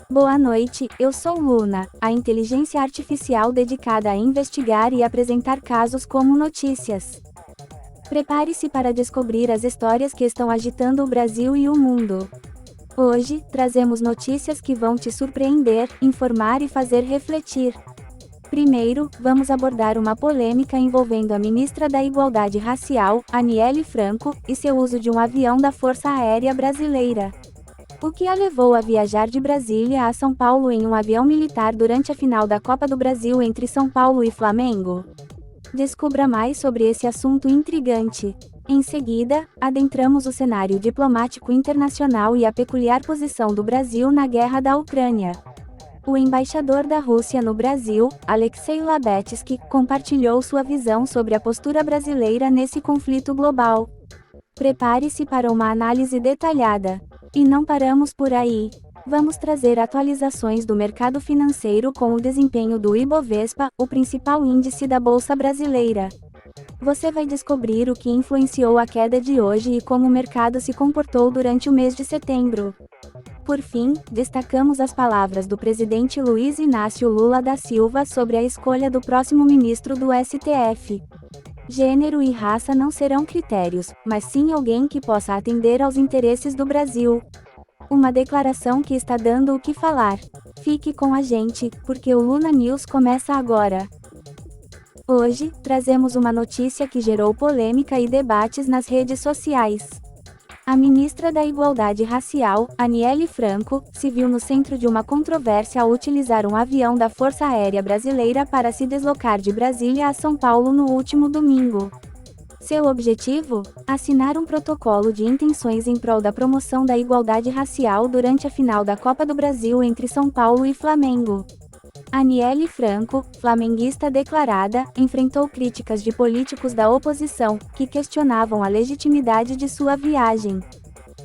Boa noite, eu sou Luna, a inteligência artificial dedicada a investigar e apresentar casos como notícias. Prepare-se para descobrir as histórias que estão agitando o Brasil e o mundo. Hoje, trazemos notícias que vão te surpreender, informar e fazer refletir. Primeiro, vamos abordar uma polêmica envolvendo a ministra da Igualdade Racial, Aniele Franco, e seu uso de um avião da Força Aérea Brasileira. O que a levou a viajar de Brasília a São Paulo em um avião militar durante a final da Copa do Brasil entre São Paulo e Flamengo? Descubra mais sobre esse assunto intrigante. Em seguida, adentramos o cenário diplomático internacional e a peculiar posição do Brasil na guerra da Ucrânia. O embaixador da Rússia no Brasil, Alexei Labetsky, compartilhou sua visão sobre a postura brasileira nesse conflito global. Prepare-se para uma análise detalhada. E não paramos por aí. Vamos trazer atualizações do mercado financeiro com o desempenho do Ibovespa, o principal índice da Bolsa Brasileira. Você vai descobrir o que influenciou a queda de hoje e como o mercado se comportou durante o mês de setembro. Por fim, destacamos as palavras do presidente Luiz Inácio Lula da Silva sobre a escolha do próximo ministro do STF. Gênero e raça não serão critérios, mas sim alguém que possa atender aos interesses do Brasil. Uma declaração que está dando o que falar. Fique com a gente, porque o Luna News começa agora. Hoje, trazemos uma notícia que gerou polêmica e debates nas redes sociais. A ministra da Igualdade Racial, Aniele Franco, se viu no centro de uma controvérsia ao utilizar um avião da Força Aérea Brasileira para se deslocar de Brasília a São Paulo no último domingo. Seu objetivo? Assinar um protocolo de intenções em prol da promoção da igualdade racial durante a final da Copa do Brasil entre São Paulo e Flamengo. Aniele Franco, flamenguista declarada, enfrentou críticas de políticos da oposição, que questionavam a legitimidade de sua viagem.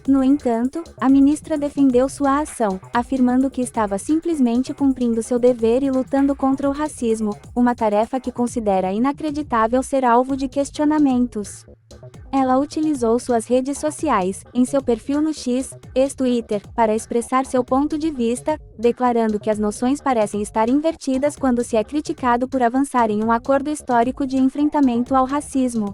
No entanto, a ministra defendeu sua ação, afirmando que estava simplesmente cumprindo seu dever e lutando contra o racismo, uma tarefa que considera inacreditável ser alvo de questionamentos. Ela utilizou suas redes sociais, em seu perfil no X, ex-Twitter, para expressar seu ponto de vista, declarando que as noções parecem estar invertidas quando se é criticado por avançar em um acordo histórico de enfrentamento ao racismo.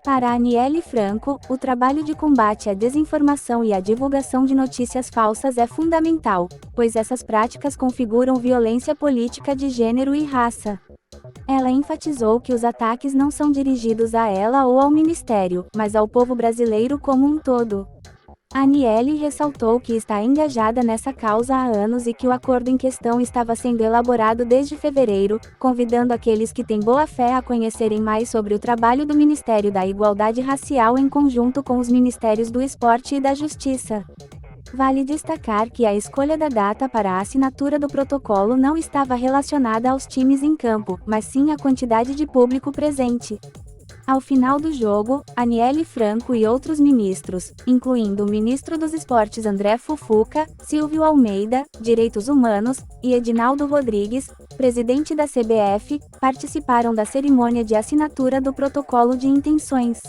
Para Aniele Franco, o trabalho de combate à desinformação e à divulgação de notícias falsas é fundamental, pois essas práticas configuram violência política de gênero e raça. Ela enfatizou que os ataques não são dirigidos a ela ou ao ministério, mas ao povo brasileiro como um todo. Aniele ressaltou que está engajada nessa causa há anos e que o acordo em questão estava sendo elaborado desde fevereiro, convidando aqueles que têm boa fé a conhecerem mais sobre o trabalho do Ministério da Igualdade Racial em conjunto com os Ministérios do Esporte e da Justiça. Vale destacar que a escolha da data para a assinatura do protocolo não estava relacionada aos times em campo, mas sim à quantidade de público presente. Ao final do jogo, Aniele Franco e outros ministros, incluindo o ministro dos Esportes André Fufuca, Silvio Almeida, Direitos Humanos, e Edinaldo Rodrigues, presidente da CBF, participaram da cerimônia de assinatura do protocolo de intenções.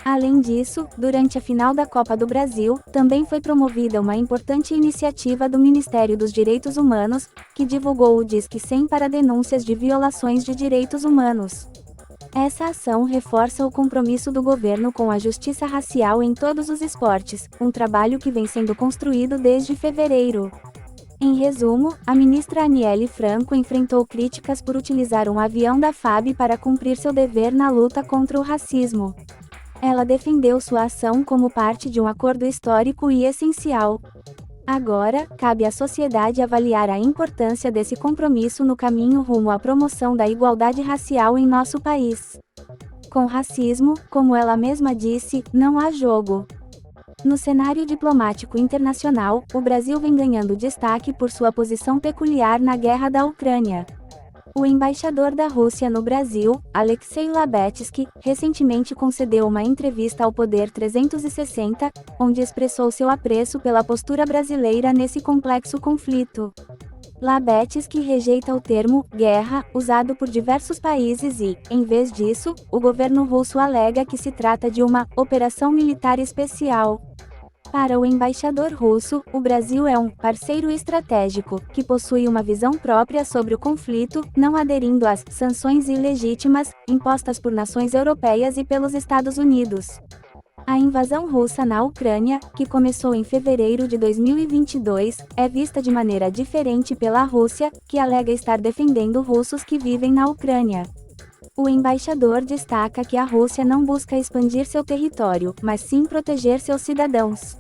Além disso, durante a final da Copa do Brasil, também foi promovida uma importante iniciativa do Ministério dos Direitos Humanos, que divulgou o Disque 100 para denúncias de violações de direitos humanos. Essa ação reforça o compromisso do governo com a justiça racial em todos os esportes, um trabalho que vem sendo construído desde fevereiro. Em resumo, a ministra Aniele Franco enfrentou críticas por utilizar um avião da FAB para cumprir seu dever na luta contra o racismo. Ela defendeu sua ação como parte de um acordo histórico e essencial. Agora, cabe à sociedade avaliar a importância desse compromisso no caminho rumo à promoção da igualdade racial em nosso país. Com racismo, como ela mesma disse, não há jogo. No cenário diplomático internacional, o Brasil vem ganhando destaque por sua posição peculiar na guerra da Ucrânia. O embaixador da Rússia no Brasil, Alexei Labetsky, recentemente concedeu uma entrevista ao Poder 360, onde expressou seu apreço pela postura brasileira nesse complexo conflito. Labetsky rejeita o termo «guerra», usado por diversos países e, em vez disso, o governo russo alega que se trata de uma «operação militar especial». Para o embaixador russo, o Brasil é um parceiro estratégico, que possui uma visão própria sobre o conflito, não aderindo às sanções ilegítimas, impostas por nações europeias e pelos Estados Unidos. A invasão russa na Ucrânia, que começou em fevereiro de 2022, é vista de maneira diferente pela Rússia, que alega estar defendendo russos que vivem na Ucrânia. O embaixador destaca que a Rússia não busca expandir seu território, mas sim proteger seus cidadãos.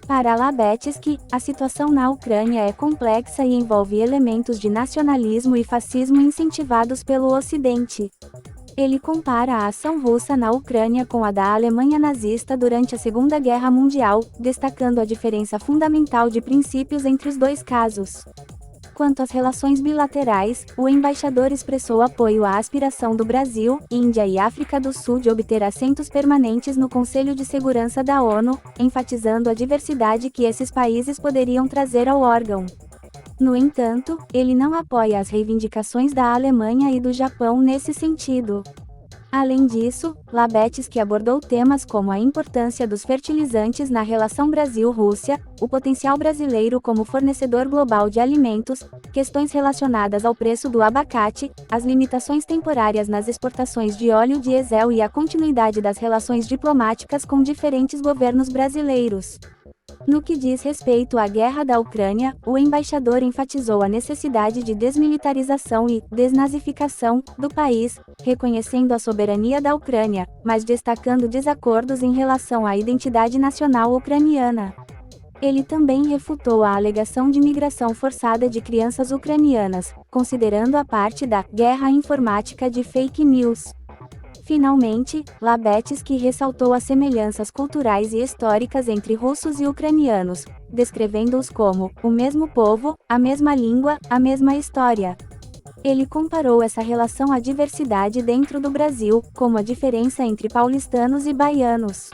Para Labetsky, a situação na Ucrânia é complexa e envolve elementos de nacionalismo e fascismo incentivados pelo Ocidente. Ele compara a ação russa na Ucrânia com a da Alemanha nazista durante a Segunda Guerra Mundial, destacando a diferença fundamental de princípios entre os dois casos. Quanto às relações bilaterais, o embaixador expressou apoio à aspiração do Brasil, Índia e África do Sul de obter assentos permanentes no Conselho de Segurança da ONU, enfatizando a diversidade que esses países poderiam trazer ao órgão. No entanto, ele não apoia as reivindicações da Alemanha e do Japão nesse sentido. Além disso, Labetsky abordou temas como a importância dos fertilizantes na relação Brasil-Rússia, o potencial brasileiro como fornecedor global de alimentos, questões relacionadas ao preço do abacate, as limitações temporárias nas exportações de óleo diesel e a continuidade das relações diplomáticas com diferentes governos brasileiros. No que diz respeito à guerra da Ucrânia, o embaixador enfatizou a necessidade de desmilitarização e desnazificação do país, reconhecendo a soberania da Ucrânia, mas destacando desacordos em relação à identidade nacional ucraniana. Ele também refutou a alegação de migração forçada de crianças ucranianas, considerando-a parte da guerra informática de fake news. Finalmente, Labetsky ressaltou as semelhanças culturais e históricas entre russos e ucranianos, descrevendo-os como o mesmo povo, a mesma língua, a mesma história. Ele comparou essa relação à diversidade dentro do Brasil, como a diferença entre paulistanos e baianos.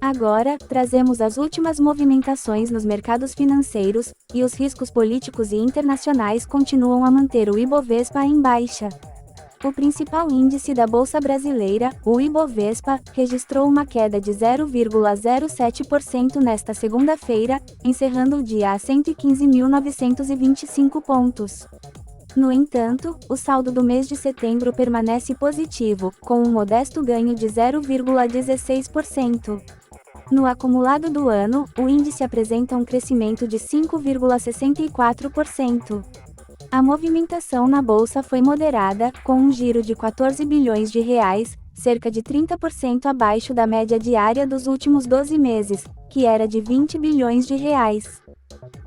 Agora, trazemos as últimas movimentações nos mercados financeiros, e os riscos políticos e internacionais continuam a manter o Ibovespa em baixa. O principal índice da Bolsa Brasileira, o Ibovespa, registrou uma queda de 0,07% nesta segunda-feira, encerrando o dia a 115.925 pontos. No entanto, o saldo do mês de setembro permanece positivo, com um modesto ganho de 0,16%. No acumulado do ano, o índice apresenta um crescimento de 5,64%. A movimentação na bolsa foi moderada, com um giro de 14 bilhões de reais, cerca de 30% abaixo da média diária dos últimos 12 meses, que era de 20 bilhões de reais.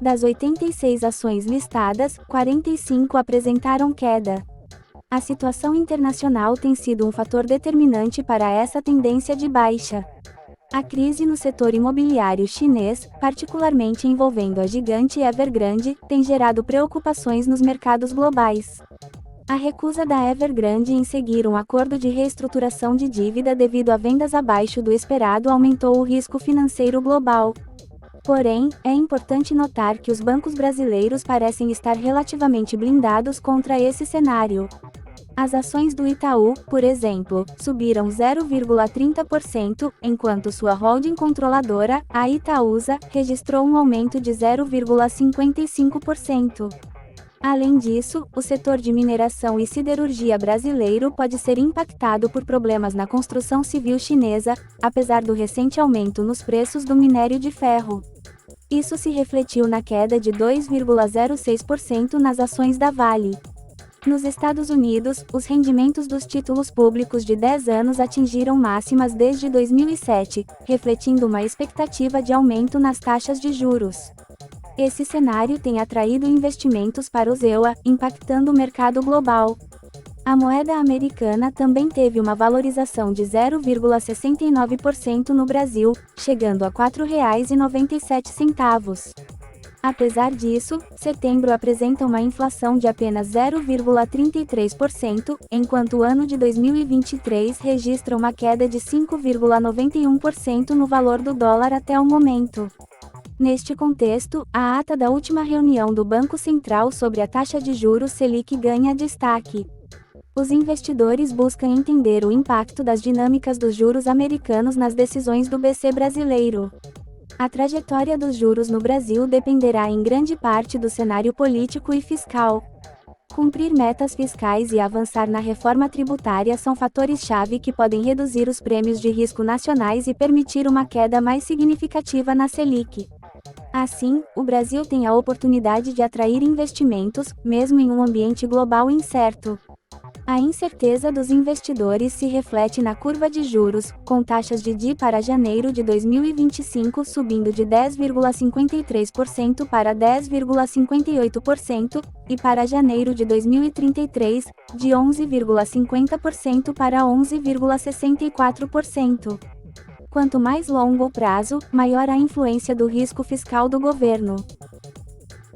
Das 86 ações listadas, 45 apresentaram queda. A situação internacional tem sido um fator determinante para essa tendência de baixa. A crise no setor imobiliário chinês, particularmente envolvendo a gigante Evergrande, tem gerado preocupações nos mercados globais. A recusa da Evergrande em seguir um acordo de reestruturação de dívida devido a vendas abaixo do esperado aumentou o risco financeiro global. Porém, é importante notar que os bancos brasileiros parecem estar relativamente blindados contra esse cenário. As ações do Itaú, por exemplo, subiram 0,30%, enquanto sua holding controladora, a Itaúsa, registrou um aumento de 0,55%. Além disso, o setor de mineração e siderurgia brasileiro pode ser impactado por problemas na construção civil chinesa, apesar do recente aumento nos preços do minério de ferro. Isso se refletiu na queda de 2,06% nas ações da Vale. Nos Estados Unidos, os rendimentos dos títulos públicos de 10 anos atingiram máximas desde 2007, refletindo uma expectativa de aumento nas taxas de juros. Esse cenário tem atraído investimentos para os EUA, impactando o mercado global. A moeda americana também teve uma valorização de 0,69% no Brasil, chegando a R$ 4,97. Apesar disso, setembro apresenta uma inflação de apenas 0,33%, enquanto o ano de 2023 registra uma queda de 5,91% no valor do dólar até o momento. Neste contexto, a ata da última reunião do Banco Central sobre a taxa de juros Selic ganha destaque. Os investidores buscam entender o impacto das dinâmicas dos juros americanos nas decisões do BC brasileiro. A trajetória dos juros no Brasil dependerá em grande parte do cenário político e fiscal. Cumprir metas fiscais e avançar na reforma tributária são fatores-chave que podem reduzir os prêmios de risco nacionais e permitir uma queda mais significativa na Selic. Assim, o Brasil tem a oportunidade de atrair investimentos, mesmo em um ambiente global incerto. A incerteza dos investidores se reflete na curva de juros, com taxas de DI para janeiro de 2025 subindo de 10,53% para 10,58%, e para janeiro de 2033, de 11,50% para 11,64%. Quanto mais longo o prazo, maior a influência do risco fiscal do governo.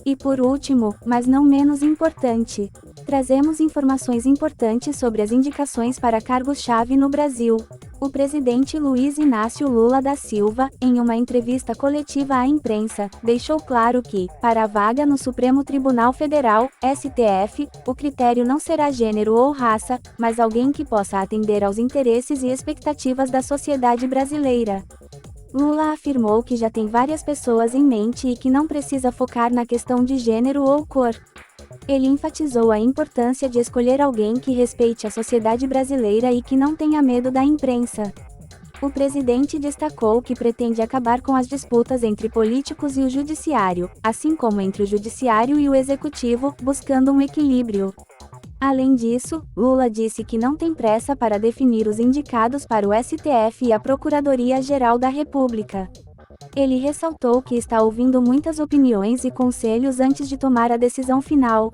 E por último, mas não menos importante, trazemos informações importantes sobre as indicações para cargos-chave no Brasil. O presidente Luiz Inácio Lula da Silva, em uma entrevista coletiva à imprensa, deixou claro que, para a vaga no Supremo Tribunal Federal, STF, o critério não será gênero ou raça, mas alguém que possa atender aos interesses e expectativas da sociedade brasileira. Lula afirmou que já tem várias pessoas em mente e que não precisa focar na questão de gênero ou cor. Ele enfatizou a importância de escolher alguém que respeite a sociedade brasileira e que não tenha medo da imprensa. O presidente destacou que pretende acabar com as disputas entre políticos e o judiciário, assim como entre o judiciário e o executivo, buscando um equilíbrio. Além disso, Lula disse que não tem pressa para definir os indicados para o STF e a Procuradoria-Geral da República. Ele ressaltou que está ouvindo muitas opiniões e conselhos antes de tomar a decisão final.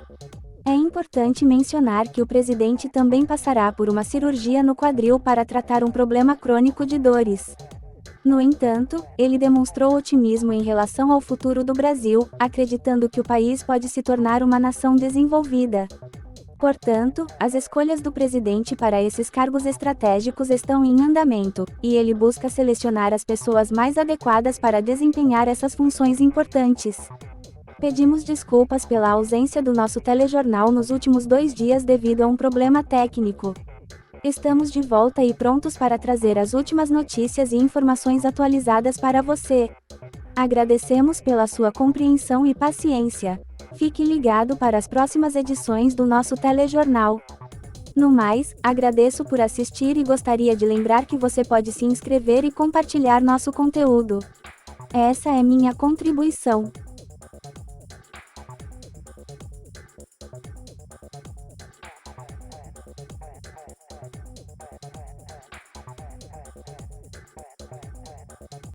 É importante mencionar que o presidente também passará por uma cirurgia no quadril para tratar um problema crônico de dores. No entanto, ele demonstrou otimismo em relação ao futuro do Brasil, acreditando que o país pode se tornar uma nação desenvolvida. Portanto, as escolhas do presidente para esses cargos estratégicos estão em andamento, e ele busca selecionar as pessoas mais adequadas para desempenhar essas funções importantes. Pedimos desculpas pela ausência do nosso telejornal nos últimos 2 dias devido a um problema técnico. Estamos de volta e prontos para trazer as últimas notícias e informações atualizadas para você. Agradecemos pela sua compreensão e paciência. Fique ligado para as próximas edições do nosso telejornal. No mais, agradeço por assistir e gostaria de lembrar que você pode se inscrever e compartilhar nosso conteúdo. Essa é minha contribuição.